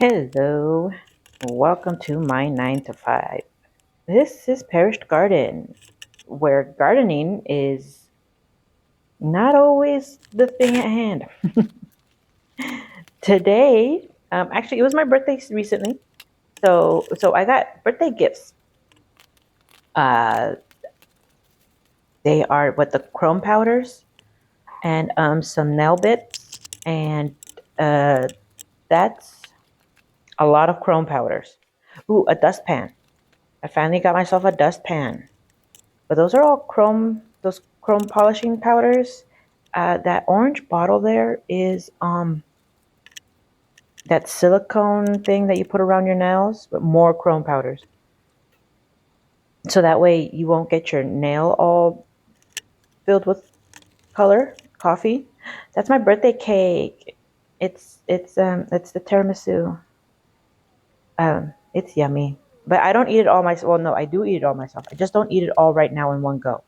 Hello, welcome to my 9 to 5. This is Perished Garden, where gardening is not always the thing at hand. Today, actually, it was my birthday recently, so I got birthday gifts. Uh, they are what the chrome powders and some nail bits, and uh, that's a lot of chrome powders. Ooh, a dustpan. I finally got myself a dustpan. But those are all those chrome polishing powders. That orange bottle there is that silicone thing that you put around your nails, but more chrome powders. So that way you won't get your nail all filled with coffee. That's my birthday cake. It's the tiramisu. It's yummy. But I don't eat it all myself. Well, no, I do eat it all myself. I just don't eat it all right now in one go.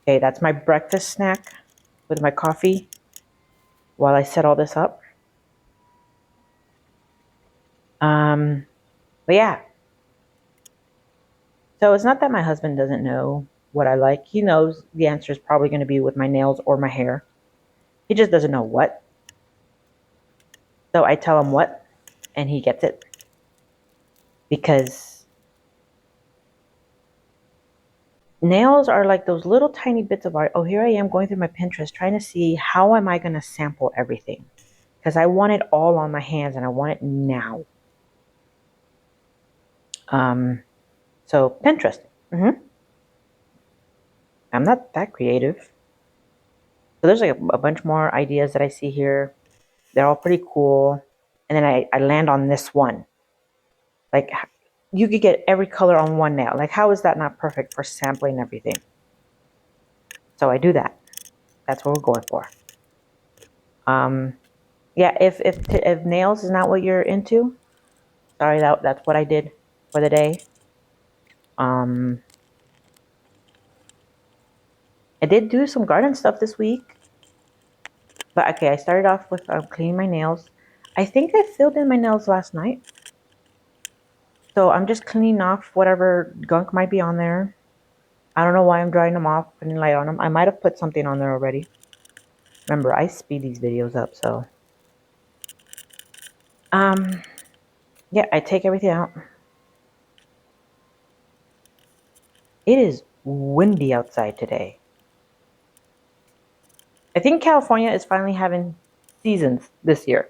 Okay, that's my breakfast snack with my coffee while I set all this up. Um, but yeah, so it's not that my husband doesn't know what I like. He knows the answer is probably going to be with my nails or my hair. He just doesn't know what. So I tell him what, and he gets it. Because nails are like those little tiny bits of art. Oh, here I am going through my Pinterest trying to see how am I going to sample everything. Because I want it all on my hands and I want it now. Um, so Pinterest. I'm not that creative. So there's like a bunch more ideas that I see here. They're all pretty cool. And then I land on this one. Like, you could get every color on one nail. Like, how is that not perfect for sampling everything? So I do that. That's what we're going for. Yeah, if nails is not what you're into, sorry, that's what I did for the day. Um, I did do some garden stuff this week. But okay, I started off with cleaning my nails. I think I filled in my nails last night. So I'm just cleaning off whatever gunk might be on there. I don't know why I'm drying them off, putting light on them. I might have put something on there already. Remember, I speed these videos up, so. Yeah, I take everything out. It is windy outside today. I think California is finally having seasons this year.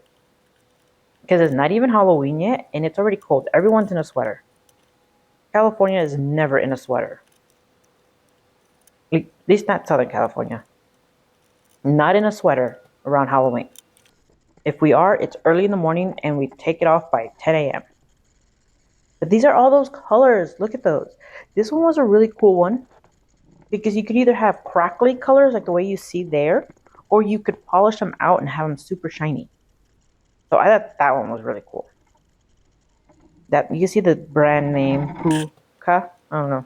Because it's not even Halloween yet, and it's already cold. Everyone's in a sweater. California is never in a sweater. At least not Southern California. Not in a sweater around Halloween. If we are, it's early in the morning and we take it off by 10 a.m. But these are all those colors. Look at those. This one was a really cool one because you could either have crackly colors like the way you see there, or you could polish them out and have them super shiny. So I thought that one was really cool. That you see the brand name Kuka? I don't know.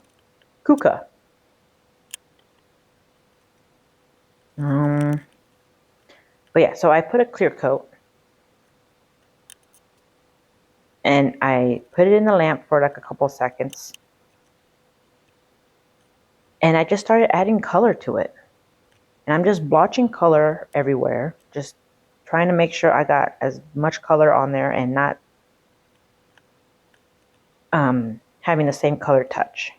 Kuka. Um, but yeah, so I put a clear coat and I put it in the lamp for like a couple seconds. And I just started adding color to it. And I'm just blotching color everywhere, just trying to make sure I got as much color on there and not having the same color touch.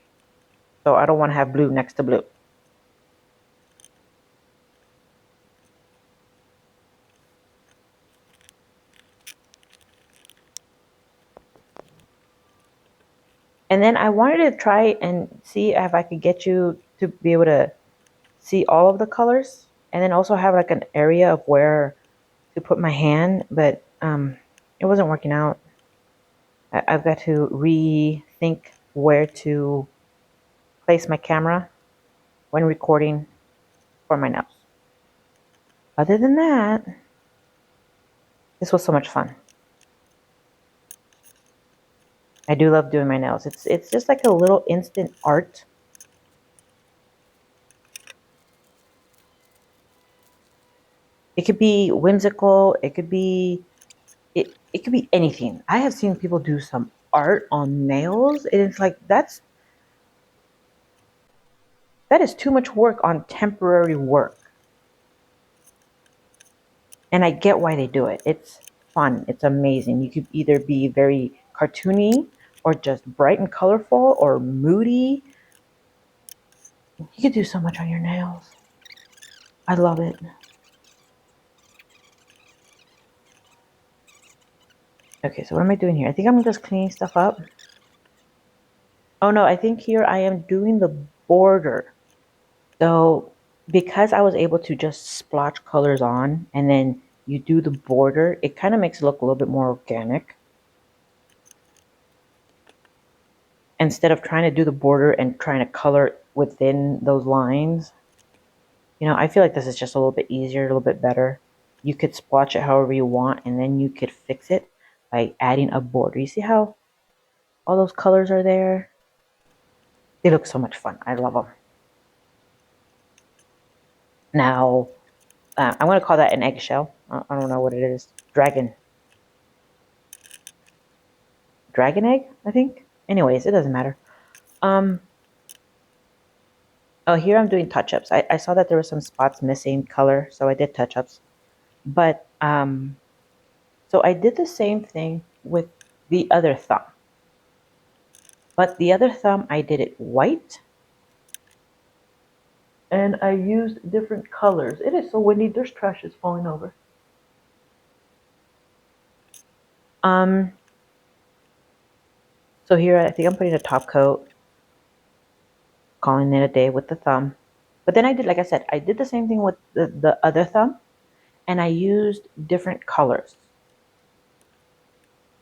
So I don't want to have blue next to blue. And then I wanted to try and see if I could get you to be able to see all of the colors and then also have like an area of where to put my hand, but it wasn't working out. I've got to rethink where to place my camera when recording for my nails. Other than that, this was so much fun. I do love doing my nails. It's just like a little instant art. It could be whimsical. It could be it could be anything. I have seen people do some art on nails, and it's like that is too much work on temporary work. And I get why they do it. It's fun. It's amazing. You could either be very cartoony or just bright and colorful or moody. You could do so much on your nails. I love it. Okay, so what am I doing here? I think I'm just cleaning stuff up. Oh no, I think here I am doing the border. So because I was able to just splotch colors on and then you do the border, it kind of makes it look a little bit more organic. Instead of trying to do the border and trying to color within those lines, I feel like this is just a little bit easier, a little bit better. You could splotch it however you want, and then you could fix it by adding a border. You see how all those colors are there? They look so much fun. I love them. Now, I'm going to call that an eggshell. I don't know what it is. Dragon egg, I think. Anyways, it doesn't matter. Um, oh, here I'm doing touch-ups. I saw that there were some spots missing color, so I did touch-ups. But, so I did the same thing with the other thumb. But the other thumb, I did it white. And I used different colors. It is so windy, there's trash is falling over. Um, so here I think I'm putting a top coat, calling it a day with the thumb. But then I did, like I said, I did the same thing with the other thumb, and I used different colors.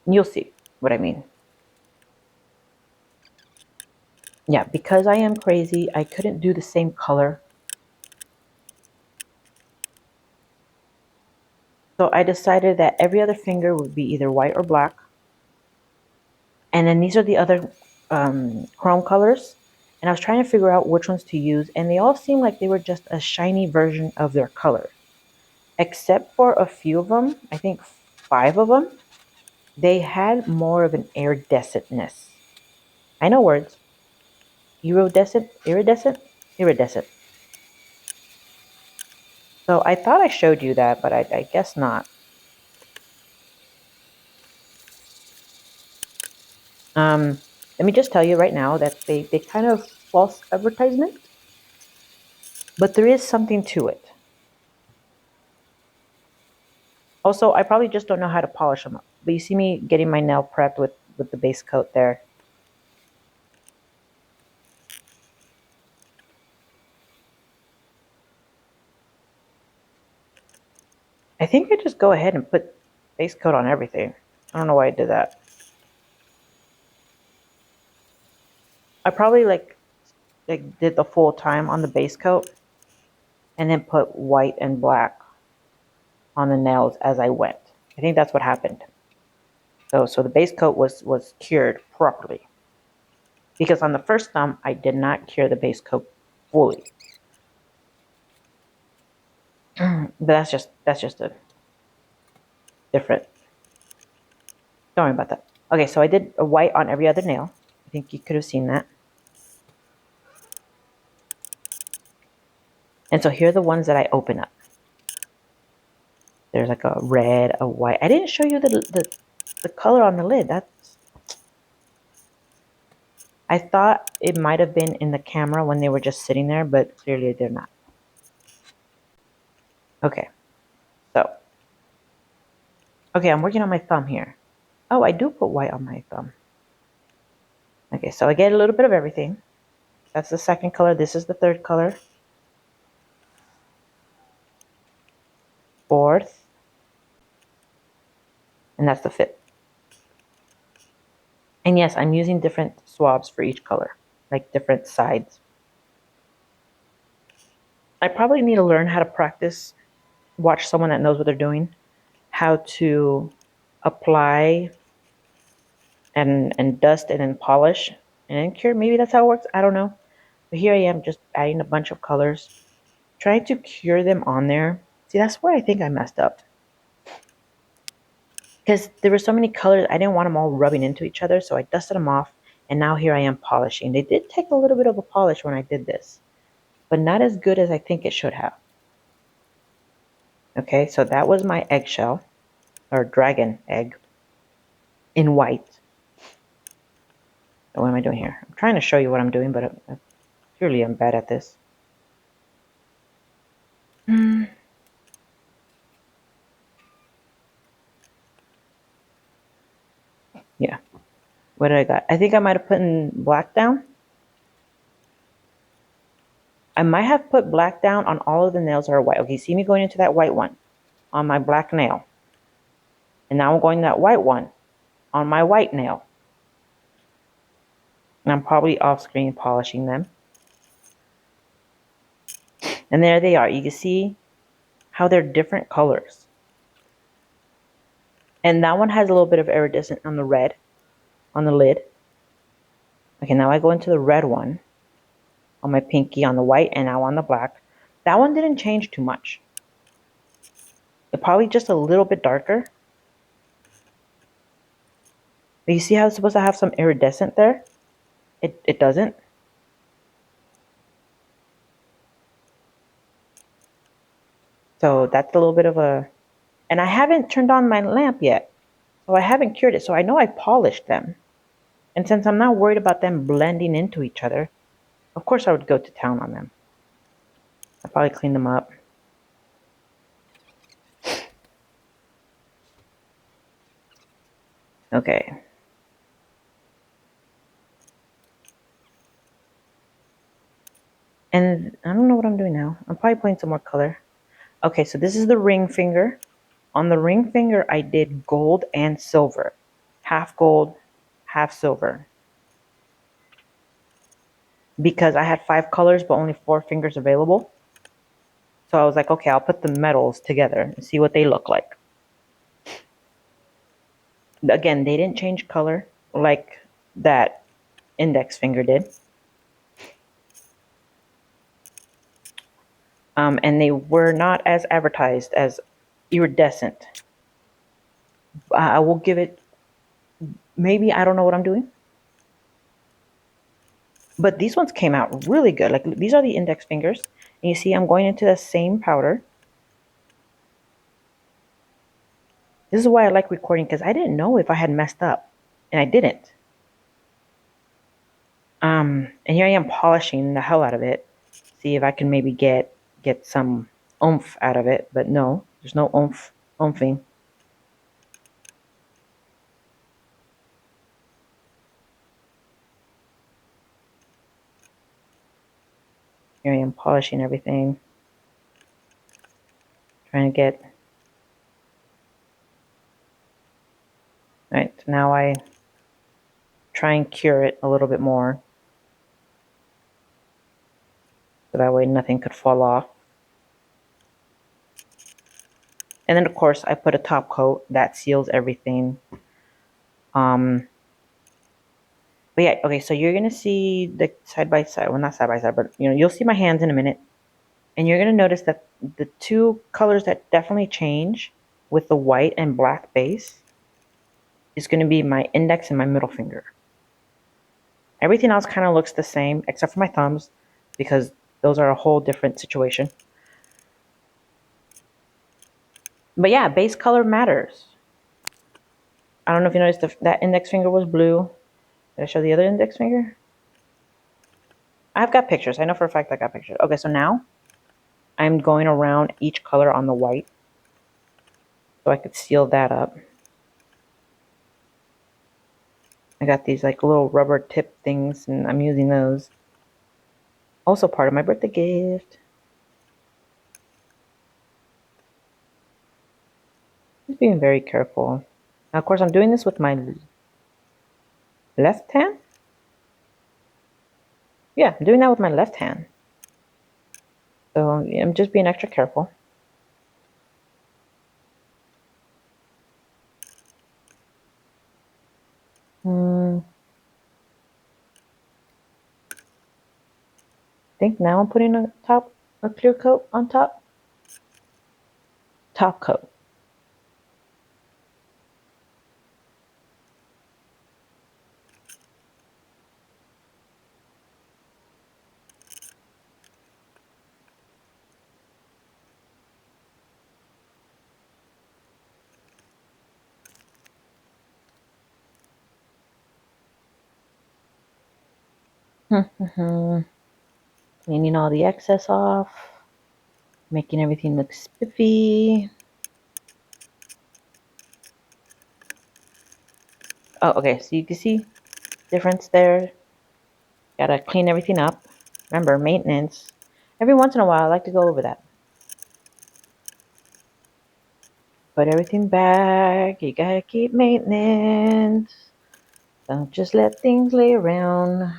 And you'll see what I mean. Yeah, because I am crazy, I couldn't do the same color. So I decided that every other finger would be either white or black. And then these are the other chrome colors. And I was trying to figure out which ones to use, and they all seemed like they were just a shiny version of their color. Except for a few of them, I think 5 of them, they had more of an iridescentness. I know words. Iridescent, iridescent. So I thought I showed you that, but I guess not. Let me just tell you right now that they kind of false advertisement, but there is something to it. Also, I probably just don't know how to polish them up. But you see me getting my nail prepped with the base coat there. I think I just go ahead and put base coat on everything. I don't know why I did that. I probably like did the full time on the base coat and then put white and black on the nails as I went. I think that's what happened. So the base coat was cured properly. Because on the first thumb, I did not cure the base coat fully. But that's just a different. Don't worry about that. Okay, so I did a white on every other nail. I think you could have seen that. And so here are the ones that I open up. There's like a red, a white. I didn't show you the color on the lid. I thought it might have been in the camera when they were just sitting there, but clearly they're not. Okay, so. Okay, I'm working on my thumb here. Oh, I do put white on my thumb. Okay, so I get a little bit of everything. That's the second color. This is the third color. Fourth. And that's the fifth. And yes, I'm using different swabs for each color, like different sides. I probably need to learn how to practice, watch someone that knows what they're doing, how to apply and dust and then polish and then cure. Maybe that's how it works. I don't know. But here I am just adding a bunch of colors, trying to cure them on there. See, that's where I think I messed up. because there were so many colors, I didn't want them all rubbing into each other, so I dusted them off, and now here I am polishing. They did take a little bit of a polish when I did this, but not as good as I think it should have. Okay, so that was my eggshell, or dragon egg, in white. What am I doing here? I'm trying to show you what I'm doing, but clearly I'm bad at this. Yeah. What did I got? I think I might have put in black down. I might have put black down on all of the nails that are white. Okay, see me going into that white one on my black nail. And now I'm going to that white one on my white nail. And I'm probably off screen polishing them. And there they are. You can see how they're different colors. And that one has a little bit of iridescent on the red, on the lid. Okay, now I go into the red one on my pinky, on the white, and now on the black. That one didn't change too much. It probably just a little bit darker. But you see how it's supposed to have some iridescent there? It doesn't. So that's a little bit of a... And I haven't turned on my lamp yet. So I haven't cured it. So I know I polished them. And since I'm not worried about them blending into each other, of course I would go to town on them. I'd probably clean them up. Okay. And I don't know what I'm doing now. I'm probably putting some more color. Okay, so this is the ring finger. On the ring finger, I did gold and silver. Half gold, half silver. Because I had 5 colors, but only 4 fingers available. So I was like, okay, I'll put the metals together and see what they look like. Again, they didn't change color like that index finger did. And they were not as advertised as iridescent. I will give it, maybe, I don't know what I'm doing. But these ones came out really good. Like, these are the index fingers. And you see I'm going into the same powder. This is why I like recording, because I didn't know if I had messed up. And I didn't. And here I am polishing the hell out of it. See if I can maybe get some oomph out of it. But no, there's no oomph-ing. Here I am polishing everything. Trying to get... Alright, so now I try and cure it a little bit more. So that way nothing could fall off. And then of course I put a top coat that seals everything. But yeah, okay, so you're gonna see the side by side, well, not side by side, but you'll see my hands in a minute. And you're gonna notice that the 2 colors that definitely change with the white and black base is gonna be my index and my middle finger. Everything else kind of looks the same except for my thumbs, because those are a whole different situation. But yeah, base color matters. I don't know if you noticed that index finger was blue. Did I show the other index finger? I've got pictures. I know for a fact I got pictures. Okay, so now I'm going around each color on the white so I could seal that up. I got these like little rubber tip things and I'm using those. Also part of my birthday gift. Just being very careful. Now, of course, I'm doing this with my left hand. Yeah, I'm doing that with my left hand. So I'm just being extra careful. I think now I'm putting a clear coat on top. Top coat. Cleaning all the excess off, making everything look spiffy. Oh, okay, so you can see difference there. Gotta clean everything up. Remember, maintenance. Every once in a while, I like to go over that. Put everything back. You gotta keep maintenance. Don't just let things lay around.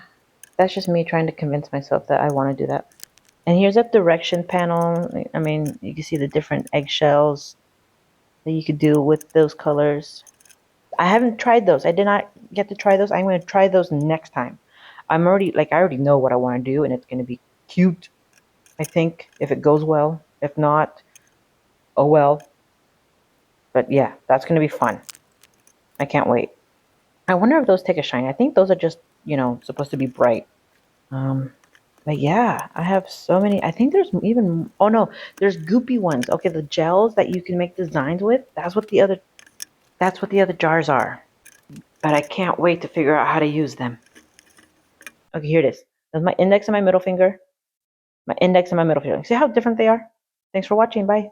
That's just me trying to convince myself that I want to do that. And here's a direction panel. I mean, you can see the different eggshells that you could do with those colors. I haven't tried those. I did not get to try those. I'm going to try those next time. I already know what I want to do, and it's going to be cute, I think, if it goes well. If not, oh well. But yeah, that's going to be fun. I can't wait. I wonder if those take a shine. I think those are just, supposed to be bright. Um, but yeah, I have so many. I think there's even, oh no, there's goopy ones. Okay, the gels that you can make designs with, that's what the other jars are. But I can't wait to figure out how to use them. Okay, here it is. That's my index and my middle finger. My index and my middle finger. See how different they are? Thanks for watching. Bye.